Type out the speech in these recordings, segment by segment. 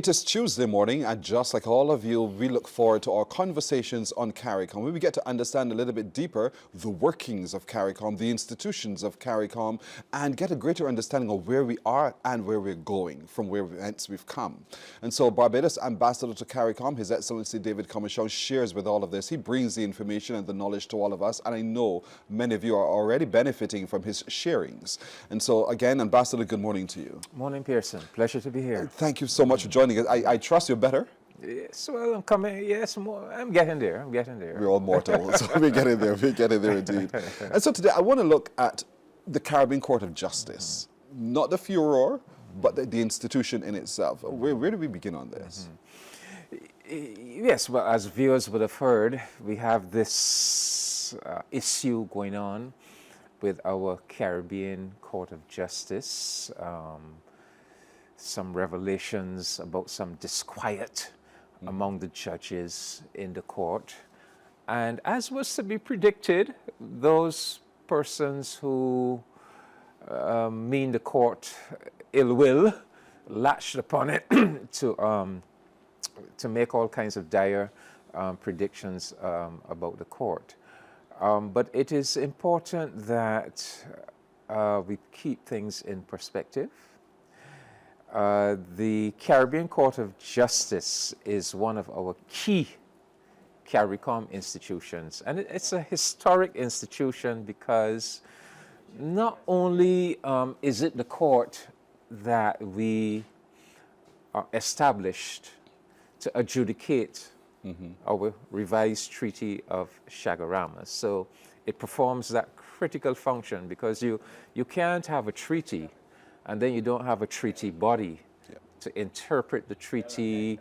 It is Tuesday morning, and just like all of you, we look forward to our conversations on CARICOM, where we get to understand a little bit deeper the workings of CARICOM, the institutions of CARICOM, and get a greater understanding of where we are and where we're going, from whence we've come. And so Barbados Ambassador to CARICOM, His Excellency David Comissiong, shares with all of this. He brings the information and the knowledge to all of us, and I know many of you are already benefiting from his sharings. And so again, Ambassador, good morning to you. Morning, Pearson. Pleasure to be here. Thank you so much for joining us. I trust you're better. Yes, well, I'm coming. Yes, more. I'm getting there. I'm getting there. We're all mortal, so we're getting there. We're getting there indeed. And so today I want to look at the Caribbean Court of Justice, not the furor, but the institution in itself. Where do we begin on this? Yes, well, as viewers would have heard, we have this issue going on with our Caribbean Court of Justice. Some revelations about some disquiet among the judges in the court. And as was to be predicted, those persons who mean the court ill will latched upon it to make all kinds of dire predictions about the court. But it is important that we keep things in perspective. The Caribbean Court of Justice is one of our key CARICOM institutions, and it's a historic institution because not only is it the court that we are established to adjudicate our revised Treaty of Chaguaramas. So it performs that critical function because you can't have a treaty and then you don't have a treaty body to interpret the treaty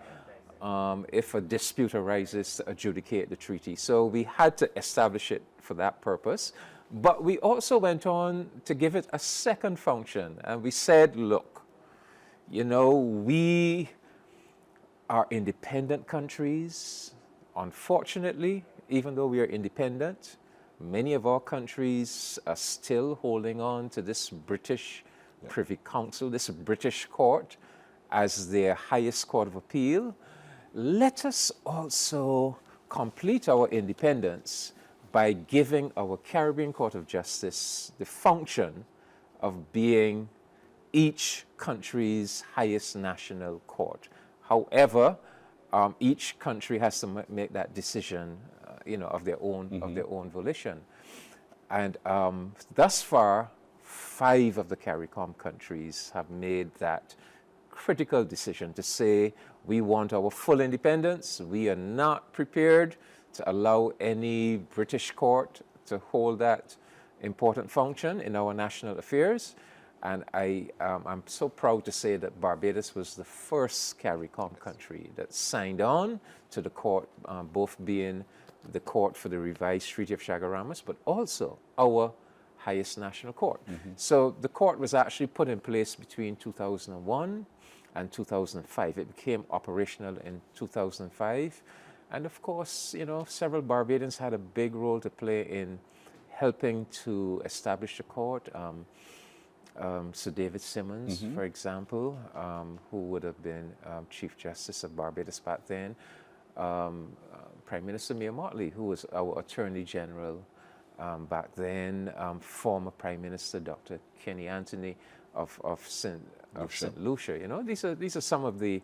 if a dispute arises to adjudicate the treaty. So we had to establish it for that purpose. But we also went on to give it a second function. And we said, look, you know, we are independent countries. Unfortunately, even though we are independent, many of our countries are still holding on to this British Privy Council, this British court, as their highest court of appeal. Let us also complete our independence by giving our Caribbean Court of Justice the function of being each country's highest national court. However, each country has to make that decision, of their own volition. And thus far, 5 of the CARICOM countries have made that critical decision to say we want our full independence. We are not prepared to allow any British court to hold that important function in our national affairs. And I'm so proud to say that Barbados was the first CARICOM country that signed on to the court, both being the court for the revised Treaty of Chaguaramas, but also our highest national court. So the court was actually put in place between 2001 and 2005. It became operational in 2005. And of course, several Barbadians had a big role to play in helping to establish the court. Sir David Simmons, for example, who would have been Chief Justice of Barbados back then. Prime Minister Mia Mottley, who was our Attorney General back then, former Prime Minister Dr. Kenny Anthony of St. Lucia. These are some of the,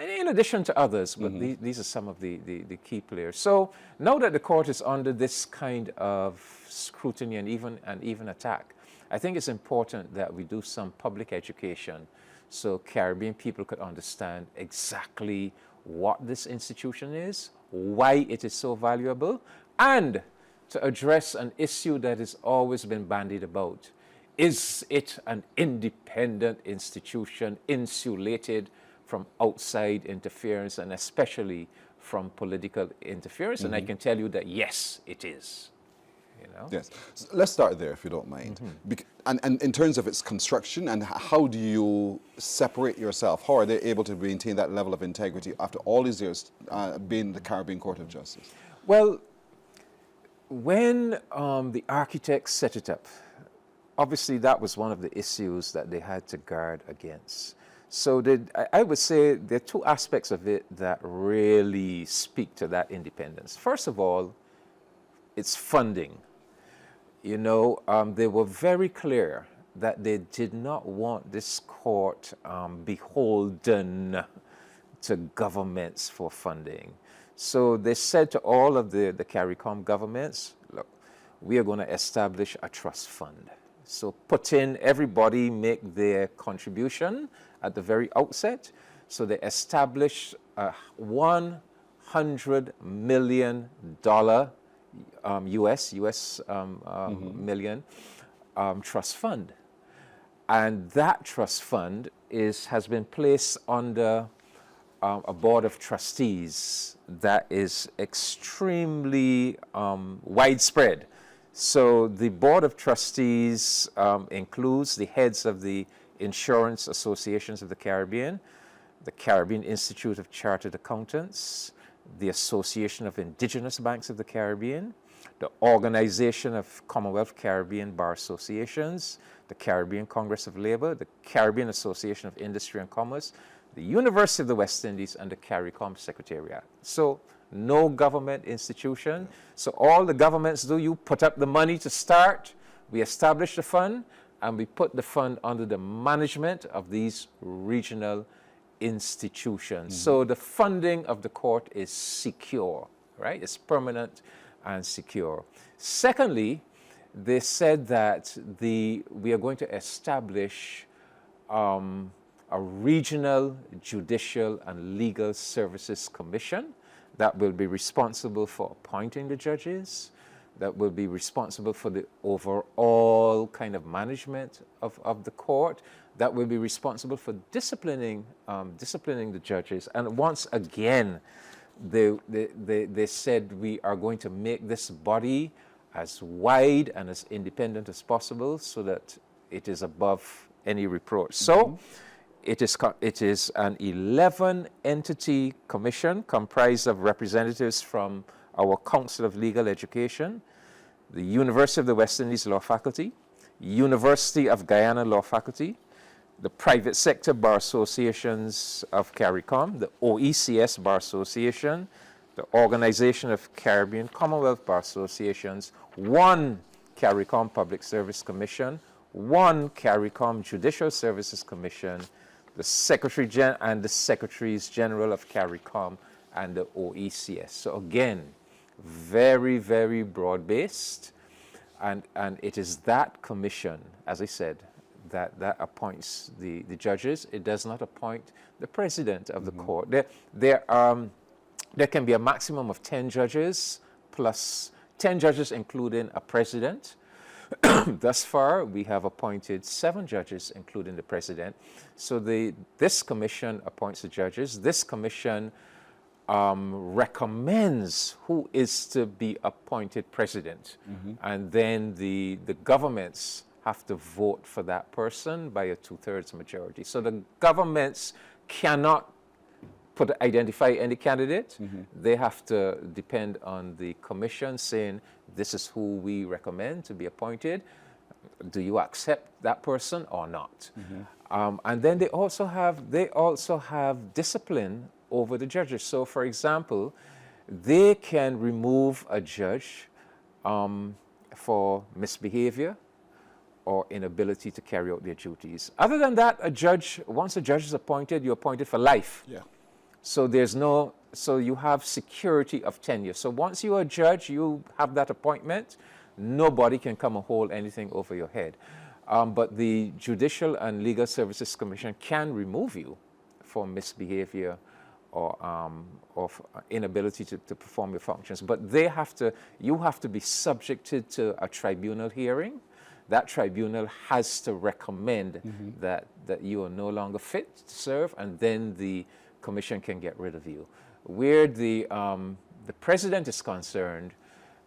in addition to others, but these are some of the key players. So now that the court is under this kind of scrutiny and even attack, I think it's important that we do some public education so Caribbean people could understand exactly what this institution is, why it is so valuable, and to address an issue that has always been bandied about. Is it an independent institution, insulated from outside interference and especially from political interference? And I can tell you that yes, it is. Yes. So let's start there, if you don't mind. And in terms of its construction, and how do you separate yourself? How are they able to maintain that level of integrity after all these years being the Caribbean Court of Justice? Well, when the architects set it up, obviously that was one of the issues that they had to guard against. So I would say there are two aspects of it that really speak to that independence. First of all, it's funding. You know, they were very clear that they did not want this court beholden to governments for funding. So they said to all of the CARICOM governments, look, we are going to establish a trust fund. So put in, everybody make their contribution at the very outset. So they established a $100 million US million trust fund. And that trust fund has been placed under a board of trustees that is extremely widespread. So the board of trustees includes the heads of the insurance associations of the Caribbean Institute of Chartered Accountants, the Association of Indigenous Banks of the Caribbean, the Organization of Commonwealth Caribbean Bar Associations, the Caribbean Congress of Labor, the Caribbean Association of Industry and Commerce, the University of the West Indies, and the CARICOM Secretariat. So no government institution. So all the governments do, you put up the money to start, we establish the fund, and we put the fund under the management of these regional institutions. So the funding of the court is secure, right? It's permanent and secure. Secondly, they said that we are going to establish a regional judicial and legal services commission that will be responsible for appointing the judges, that will be responsible for the overall kind of management of the court, that will be responsible for disciplining the judges. And once again, they said we are going to make this body as wide and as independent as possible so that it is above any reproach. So it is an 11-entity commission comprised of representatives from our Council of Legal Education, the University of the West Indies Law Faculty, University of Guyana Law Faculty, the private sector bar associations of CARICOM, the OECS Bar Association, the Organization of Caribbean Commonwealth Bar Associations, one CARICOM Public Service Commission, one CARICOM Judicial Services Commission, the Secretary and the Secretaries General of CARICOM, and the OECS. So again, very, very broad-based, and it is that commission, as I said, that appoints the judges. It does not appoint the president of the court. There can be a maximum of 10 judges, plus 10 judges including a president. Thus far, we have appointed 7 judges, including the president. So this commission appoints the judges. This commission recommends who is to be appointed president. And then the governments have to vote for that person by a 2/3 majority. So the governments cannot identify any candidate. They have to depend on the commission saying, this is who we recommend to be appointed. Do you accept that person or not? And then they also have discipline over the judges. So for example, they can remove a judge for misbehavior or inability to carry out their duties. Other than that, once a judge is appointed, you're appointed for life. Yeah. So you have security of tenure. So once you're a judge, you have that appointment, nobody can come and hold anything over your head. But the Judicial and Legal Services Commission can remove you for misbehavior or inability to perform your functions. But you have to be subjected to a tribunal hearing. That tribunal has to recommend that you are no longer fit to serve, and then the commission can get rid of you. Where the president is concerned,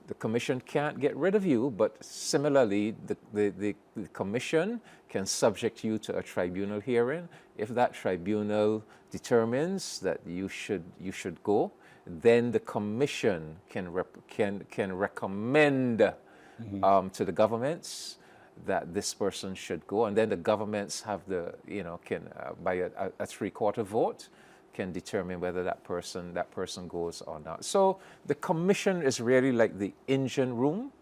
the commission can't get rid of you, but similarly, the commission can subject you to a tribunal hearing. If that tribunal determines that you should go, then the commission can recommend to the governments that this person should go, and then the governments have the, can by a three-quarter vote, can determine whether that person goes or not. So the commission is really like the engine room,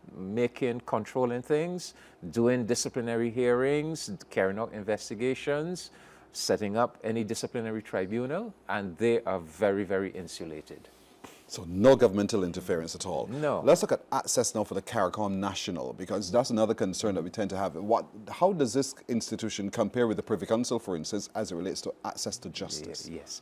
controlling things, doing disciplinary hearings, carrying out investigations, setting up any disciplinary tribunal, and they are very, very insulated. So no governmental interference at all. No. Let's look at access now for the CARICOM National, because that's another concern that we tend to have. How does this institution compare with the Privy Council, for instance, as it relates to access to justice? Yes.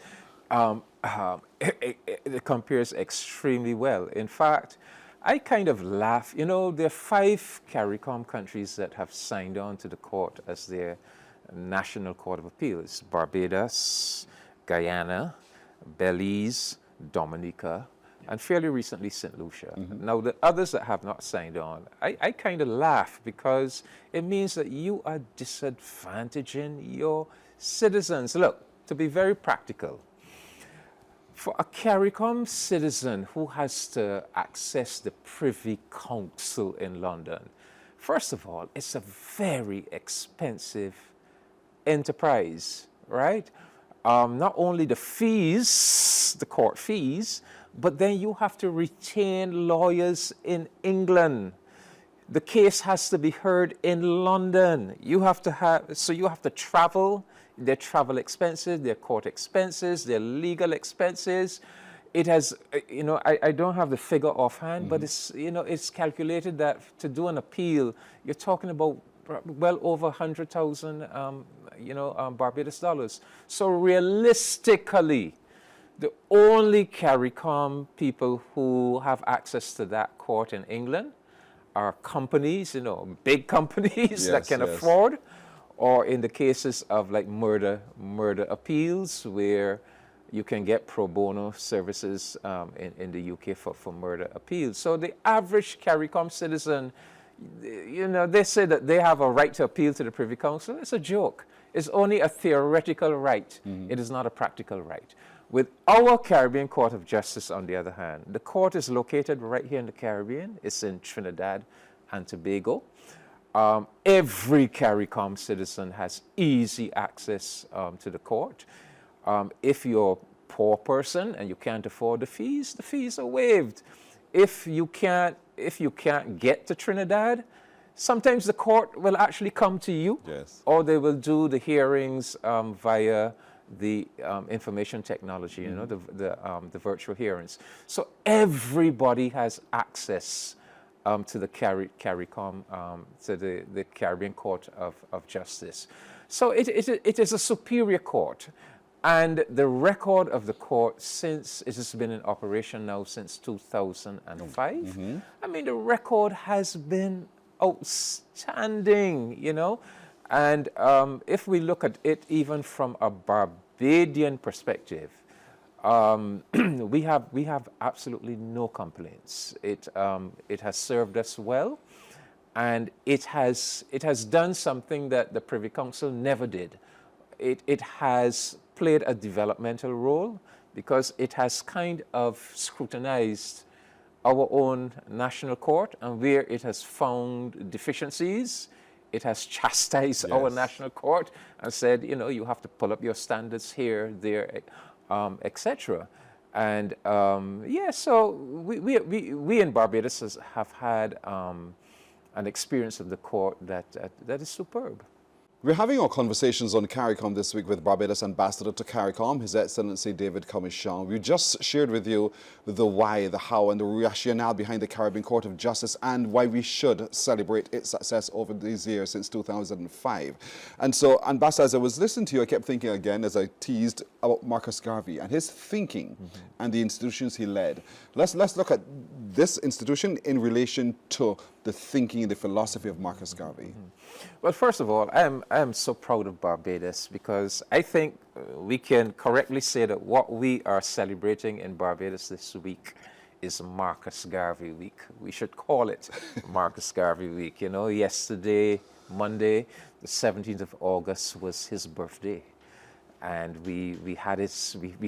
It compares extremely well. In fact, I kind of laugh. There are 5 CARICOM countries that have signed on to the court as their National Court of Appeals: Barbados, Guyana, Belize, Dominica, and fairly recently St. Lucia. Now, the others that have not signed on, I kind of laugh, because it means that you are disadvantaging your citizens. Look, to be very practical, for a CARICOM citizen who has to access the Privy Council in London, first of all, it's a very expensive enterprise, right? Not only the fees, the court fees, but then you have to retain lawyers in England. The case has to be heard in London. You have to travel, their travel expenses, their court expenses, their legal expenses. It has, I don't have the figure offhand, but it's calculated that to do an appeal, you're talking about well over 100,000, Barbados dollars. So realistically, the only CARICOM people who have access to that court in England are companies, big companies that can afford, or in the cases of like murder appeals, where you can get pro bono services in the UK for murder appeals. So the average CARICOM citizen, they say that they have a right to appeal to the Privy Council. It's a joke. It's only a theoretical right. It is not a practical right. With our Caribbean Court of Justice, on the other hand, the court is located right here in the Caribbean. It's in Trinidad and Tobago. Every CARICOM citizen has easy access to the court. If you're a poor person and you can't afford the fees are waived. If you can't get to Trinidad, sometimes the court will actually come to you, or they will do the hearings via the information technology, the virtual hearings. So everybody has access to the CARICOM, to the Caribbean Court of Justice. So it is a superior court. And the record of the court, since it has been in operation now since 2005, I mean, the record has been outstanding, And if we look at it even from a Barbadian perspective, we have absolutely no complaints. It has served us well, and it has done something that the Privy Council never did. It has played a developmental role, because it has kind of scrutinized our own national court, and where it has found deficiencies, it has chastised our national court and said, you have to pull up your standards here, there, etc. And so we in Barbados have had an experience of the court that is superb. We're having our conversations on CARICOM this week with Barbados Ambassador to CARICOM, His Excellency David Comissiong. We just shared with you the why, the how, and the rationale behind the Caribbean Court of Justice, and why we should celebrate its success over these years since 2005. And so, Ambassador, as I was listening to you, I kept thinking again, as I teased, about Marcus Garvey and his thinking and the institutions he led. Let's look at this institution in relation to the thinking and the philosophy of Marcus Garvey. Well, first of all, I am so proud of Barbados, because I think we can correctly say that what we are celebrating in Barbados this week is Marcus Garvey Week. We should call it Marcus Garvey Week. Yesterday, Monday, the 17th of August, was his birthday. And we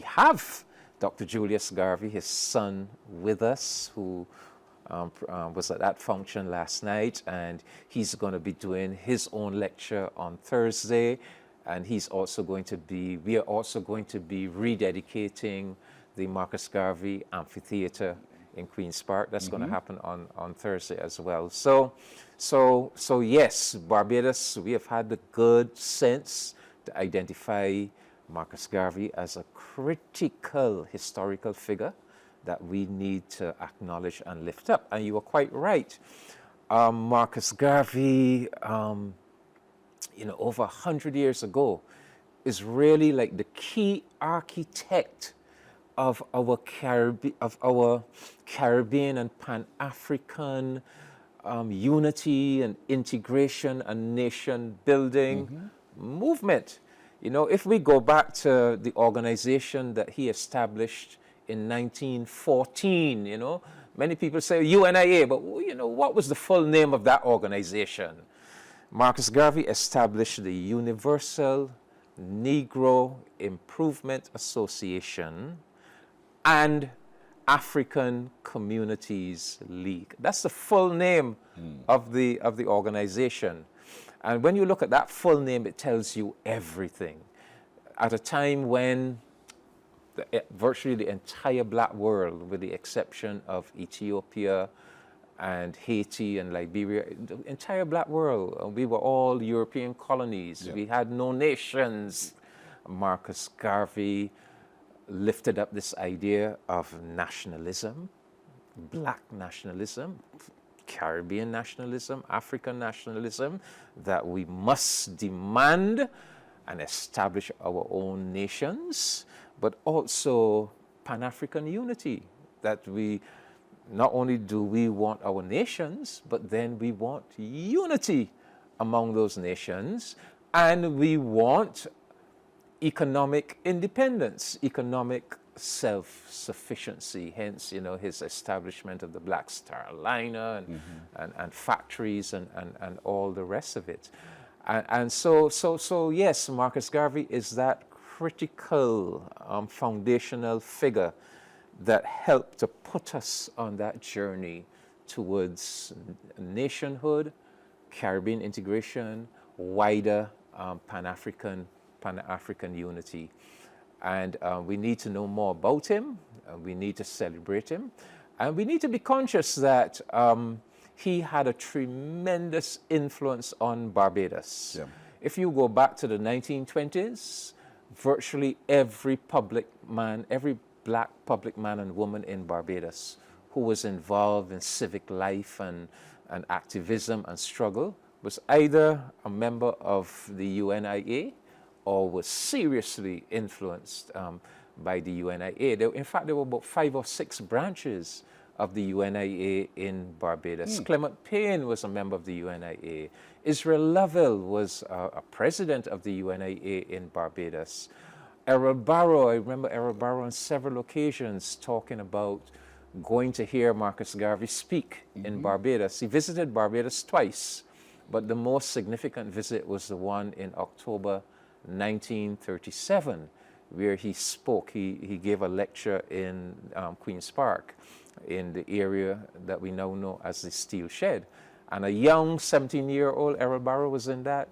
have Dr. Julius Garvey, his son, with us, who was at that function last night, and he's going to be doing his own lecture on Thursday, and we are also going to be rededicating the Marcus Garvey Amphitheater in Queen's Park. That's going to happen on Thursday as well. So yes, Barbados, we have had the good sense to identify Marcus Garvey as a critical historical figure that we need to acknowledge and lift up. And you were quite right. Marcus Garvey, over 100 years ago, is really like the key architect of our Caribbean and Pan-African unity and integration and nation building movement. If we go back to the organization that he established in 1914, many people say UNIA, but what was the full name of that organization? Marcus Garvey established the Universal Negro Improvement Association and African Communities League. That's the full name of the organization. And when you look at that full name, it tells you everything. At a time when virtually the entire black world, with the exception of Ethiopia and Haiti and Liberia, the entire black world, we were all European colonies. Yeah. We had no nations. Marcus Garvey lifted up this idea of nationalism, black nationalism, Caribbean nationalism, African nationalism, that we must demand and establish our own nations, but also Pan-African unity, that we not only do we want our nations, but then we want unity among those nations, and we want economic independence, economic self-sufficiency, hence, his establishment of the Black Star Liner and factories and all the rest of it. And so yes, Marcus Garvey is that critical foundational figure that helped to put us on that journey towards nationhood, Caribbean integration, wider Pan-African unity. And we need to know more about him, we need to celebrate him, and we need to be conscious that he had a tremendous influence on Barbados. Yeah. If you go back to the 1920s, virtually every black public man and woman in Barbados who was involved in civic life and activism and struggle was either a member of the UNIA or was seriously influenced by the UNIA. In fact, there were about 5 or 6 branches of the UNIA in Barbados. Clement Payne was a member of the UNIA. Israel Lovell was a president of the UNIA in Barbados. Errol Barrow, I remember Errol Barrow on several occasions talking about going to hear Marcus Garvey speak in Barbados. He visited Barbados twice, but the most significant visit was the one in October 1937, where he spoke. He gave a lecture in Queen's Park, in the area that we now know as the Steel Shed. And a young 17-year-old Errol Barrow was in that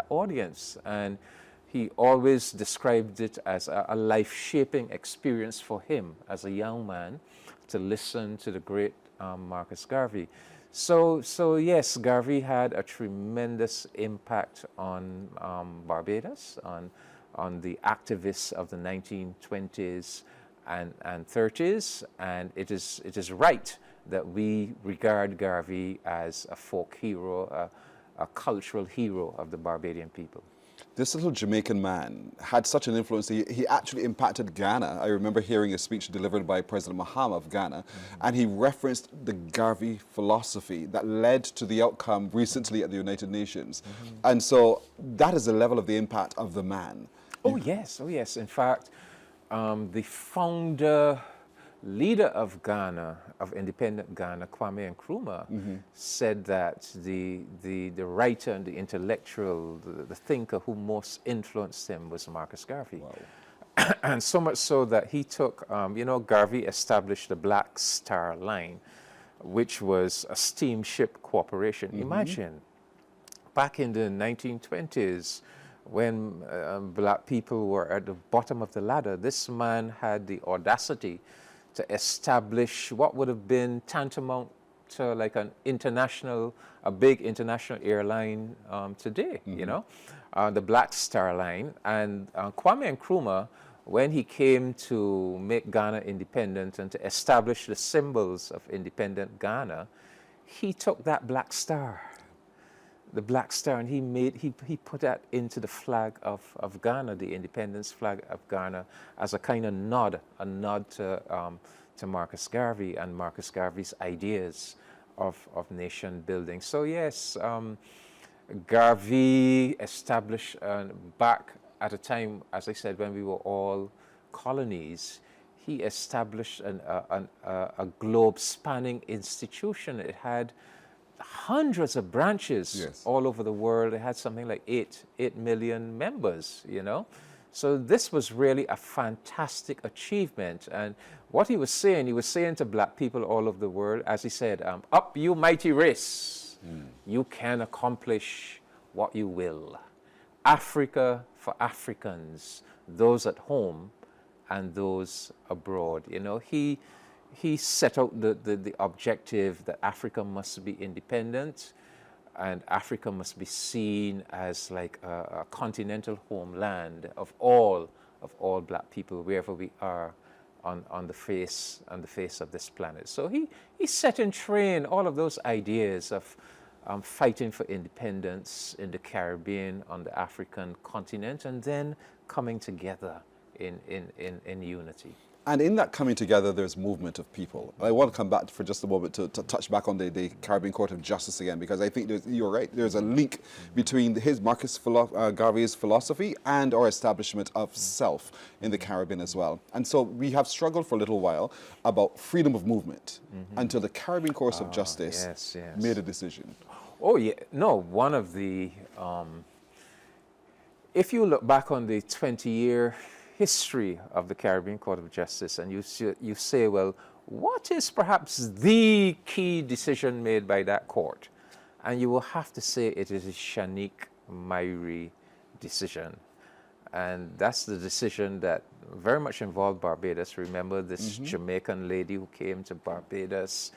audience. And he always described it as a life-shaping experience for him as a young man to listen to the great Marcus Garvey. So yes, Garvey had a tremendous impact on Barbados, on the activists of the 1920s and 30s, and it is right that we regard Garvey as a folk hero, a cultural hero of the Barbadian people. This little Jamaican man had such an influence. He actually impacted Ghana. I remember hearing a speech delivered by President Mahama of Ghana, and he referenced the Garvey philosophy that led to the outcome recently at the United Nations. And so that is the level of the impact of the man. Oh, yes. In fact, the founder leader of Ghana, of independent Ghana, Kwame Nkrumah, said that the writer and the intellectual, the thinker who most influenced him was Marcus Garvey. Wow. And so much so that he took, Garvey established the Black Star Line. which was a steamship corporation. Imagine, back in the 1920s, when black people were at the bottom of the ladder, this man had the audacity to establish what would have been tantamount to like a big international airline today, you know, the Black Star Line. And Kwame Nkrumah, when he came to make Ghana independent and to establish the symbols of independent Ghana, he took that Black Star, the Black Star, and he put that into the flag of Ghana, the independence flag of Ghana, as a kind of nod to Marcus Garvey and Marcus Garvey's ideas of nation building. So yes, Garvey established back at a time, as I said, when we were all colonies, he established a globe-spanning institution. It had hundreds of branches all over the world. It had something like 8 million members, you know. So this was really a fantastic achievement. And what he was saying to black people all over the world, as he said, up you mighty race, you can accomplish what you will. Africa for Africans, those at home and those abroad. You know, he set out the objective that Africa must be independent and Africa must be seen as like a continental homeland of all black people, wherever we are on the face of this planet. So he set in train all of those ideas of fighting for independence in the Caribbean, on the African continent, and then coming together in unity. And in that coming together, there's movement of people. I want to come back for just a moment to touch back on the Caribbean Court of Justice again, because I think you're right. There's a link between Marcus Garvey's philosophy and our establishment of self in the Caribbean as well. And so we have struggled for a little while about freedom of movement until the Caribbean Court of Justice made a decision. Oh, yeah. No, one of the... if you look back on the 20-year history of the Caribbean Court of Justice, and you say, well, what is perhaps the key decision made by that court? And you will have to say it is a Shanique Myrie decision. And that's the decision that very much involved Barbados. Remember this Jamaican lady who came to Barbados,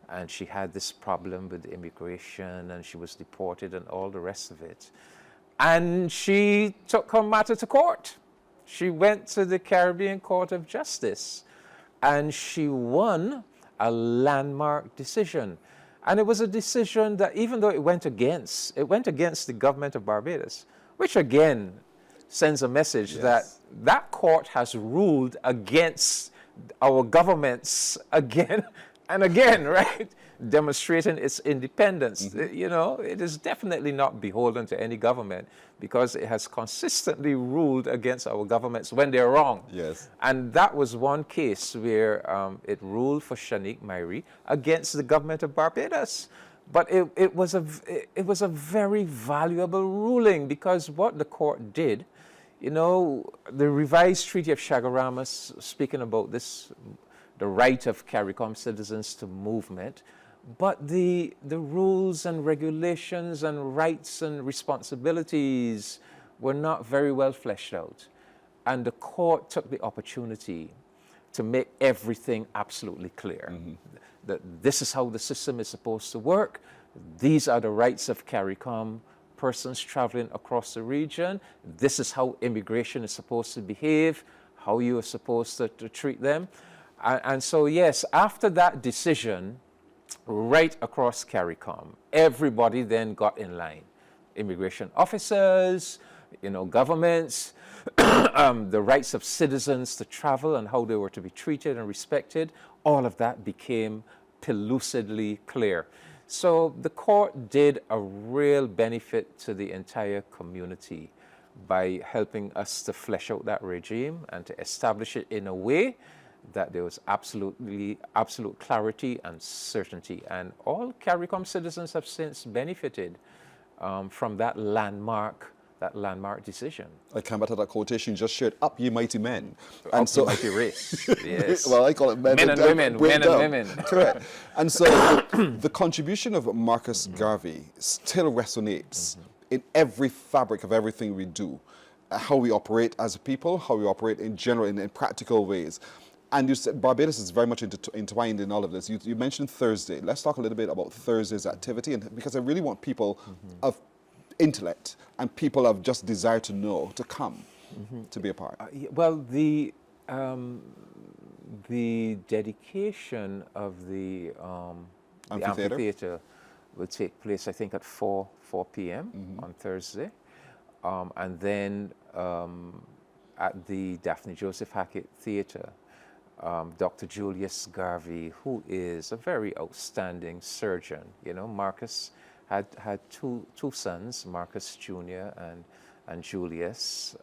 and she had this problem with immigration, and she was deported and all the rest of it. And she took her matter to court. She went to the Caribbean Court of Justice, and she won a landmark decision. And it was a decision that, even though it went against the government of Barbados, which again sends a message that that court has ruled against our governments again and again, right? Demonstrating its independence. You know, it is definitely not beholden to any government, because it has consistently ruled against our governments when they're wrong. Yes. And that was one case where it ruled for Shanique Myrie against the government of Barbados. But it was a very valuable ruling, because what the court did, you know, the revised Treaty of Chaguaramas, speaking about this, the right of CARICOM citizens to movement, but the rules and regulations and rights and responsibilities were not very well fleshed out. And the court took the opportunity to make everything absolutely clear. That this is how the system is supposed to work. These are the rights of CARICOM persons traveling across the region. This is how immigration is supposed to behave, how you are supposed to treat them. And so, yes, after that decision, right across CARICOM, everybody then got in line. Immigration officers, you know, governments, the rights of citizens to travel and how they were to be treated and respected, all of that became pellucidly clear. So the court did a real benefit to the entire community by helping us to flesh out that regime and to establish it in a way that there was absolute clarity and certainty. And all CARICOM citizens have since benefited from that landmark landmark decision. I come back to that quotation you just shared, up ye mighty men. And so, mighty race, yes. Well, I call it men and women, men and women. Correct. And so the contribution of Marcus Garvey still resonates in every fabric of everything we do. How we operate as a people, how we operate in general, in practical ways. And you said Barbados is very much entwined in all of this. You mentioned Thursday. Let's talk a little bit about Thursday's activity, and because I really want people of intellect and people of just desire to know to come to be a part. Well, the dedication of the amphitheater will take place, I think, at 4 p.m. on Thursday, and then at the Daphne Joseph Hackett Theatre. Dr. Julius Garvey, who is a very outstanding surgeon. You know, Marcus had two sons, Marcus Jr. and Julius,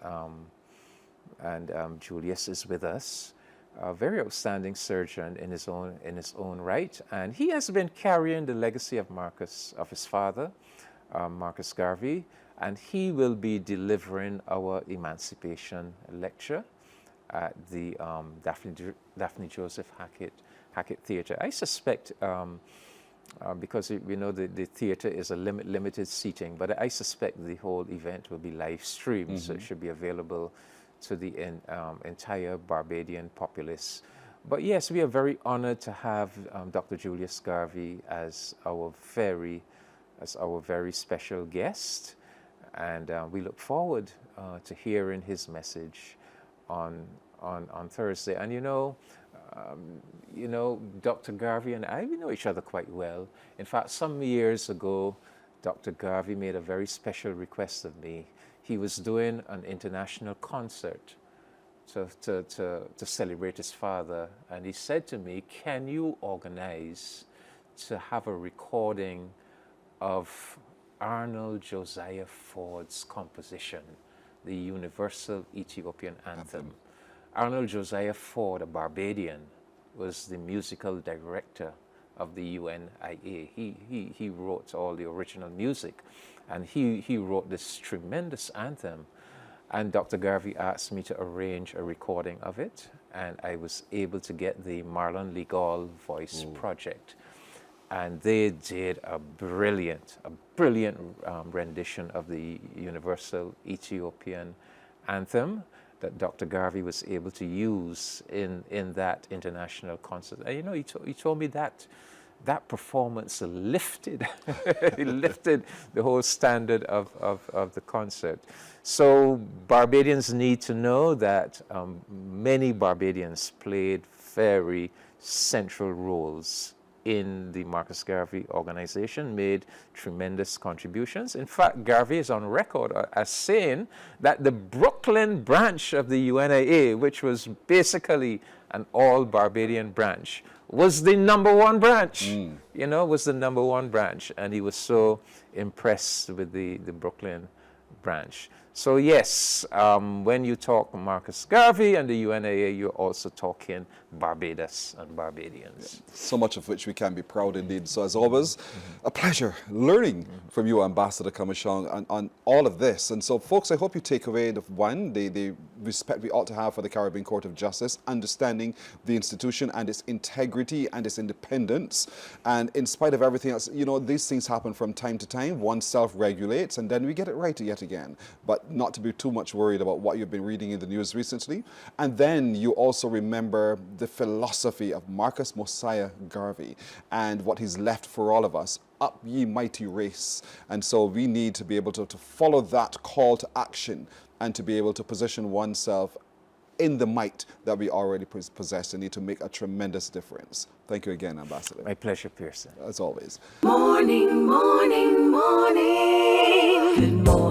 Julius is with us. A very outstanding surgeon in his own right, and he has been carrying the legacy of his father, Marcus Garvey, and he will be delivering our emancipation lecture at the Daphne Joseph Hackett Theatre. I suspect, because we know the theatre is a limited seating, but I suspect the whole event will be live streamed, so it should be available to the entire Barbadian populace. But yes, we are very honored to have Dr. Julius Garvey as our very special guest, and we look forward to hearing his message on Thursday. And you know, Dr. Garvey and I, we know each other quite well. In fact, some years ago, Dr. Garvey made a very special request of me. He was doing an international concert to celebrate his father, and he said to me, "Can you organize to have a recording of Arnold Josiah Ford's composition, the Universal Ethiopian Anthem?" Arnold Josiah Ford, a Barbadian, was the musical director of the UNIA. He wrote all the original music, and he wrote this tremendous anthem. And Dr. Garvey asked me to arrange a recording of it, and I was able to get the Marlon Legal Voice Project. And they did a brilliant rendition of the Universal Ethiopian Anthem that Dr. Garvey was able to use in that international concert. And you know, he told me that performance lifted lifted the whole standard of the concert. So Barbadians need to know that many Barbadians played very central roles in the Marcus Garvey organization, made tremendous contributions. In fact, Garvey is on record as saying that the Brooklyn branch of the UNIA, which was basically an all-Barbadian branch, was the #1 branch, was the #1 branch. And he was so impressed with the Brooklyn branch. So yes, when you talk Marcus Garvey and the UNIA, you're also talking Barbados and Barbadians. So much of which we can be proud indeed. So as always, a pleasure learning from you, Ambassador Comissiong, on all of this. And so folks, I hope you take away the respect we ought to have for the Caribbean Court of Justice, understanding the institution and its integrity and its independence. And in spite of everything else, these things happen from time to time. One self-regulates, and then we get it right yet again. But not to be too much worried about what you've been reading in the news recently. And then you also remember the philosophy of Marcus Mosiah Garvey and what he's left for all of us. Up ye mighty race. And so we need to be able to follow that call to action and to be able to position oneself in the might that we already possess and need to make a tremendous difference. Thank you again, Ambassador. My pleasure, Pearson. As always. Morning, morning, morning. Good morning.